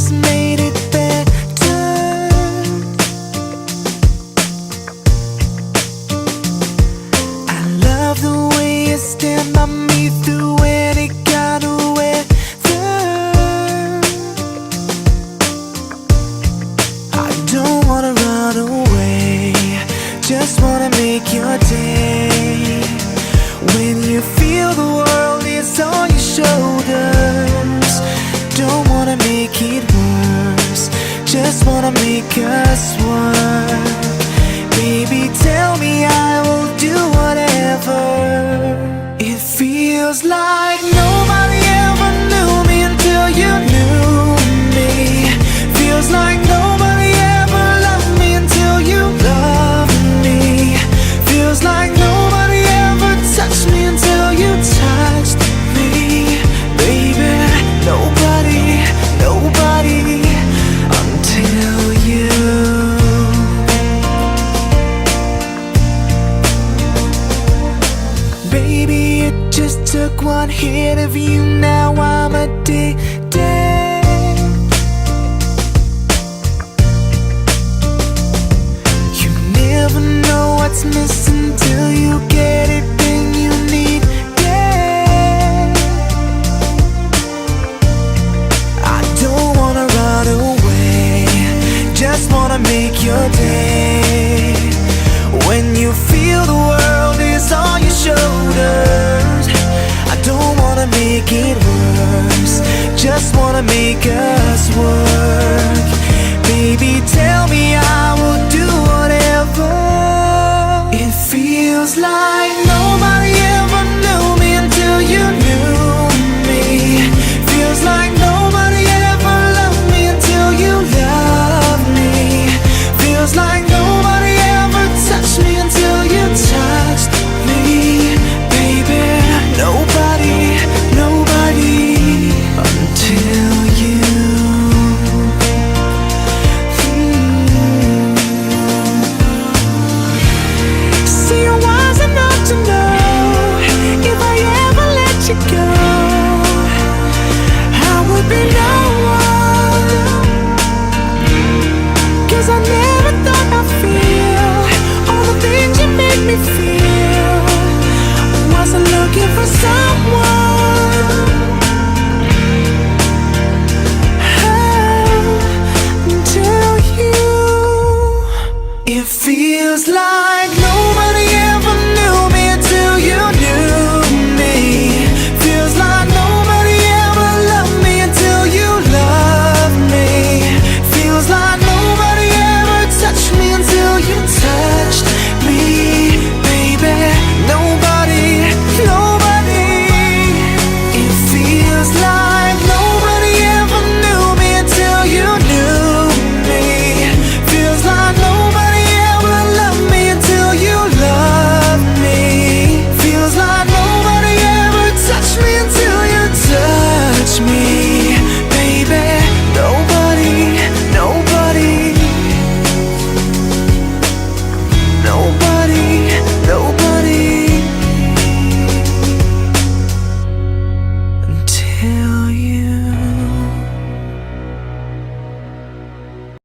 just made it better. I love the way you stand by me through any kind of weather. I don't wanna run away, just wanna make your day. When you feel the world is on your shoulders, don't wanna make it worse, just wanna make us work. Baby, tell me I will do whatever. It feels like nobody ever knew me until you knew me. Feels like nobody ever loved me until you loved me. Feels like nobody ever touched me until you touched me. Baby, nobody, nobody until you. Baby, it just took one hit of you, now I'm addicted. You never know what's missing till you get it, then you need it. I don't wanna run away, just wanna make your day. When you feel the world is on your shoulders, I don't wanna make it worse, just wanna make us work. Baby, tell me I will do whatever. It feels like nobody ever knew me until you knew me. Feels like nobody ever loved me until you loved me. Feels like nobody ever touched me until you touched me. Baby, nobody, nobody until you. See, I was enough to know if I ever let you go, I would be no one. 'Cause I never thought I'd feel all the things you make me feel. Wasn't looking for someone, oh, until you. It feels like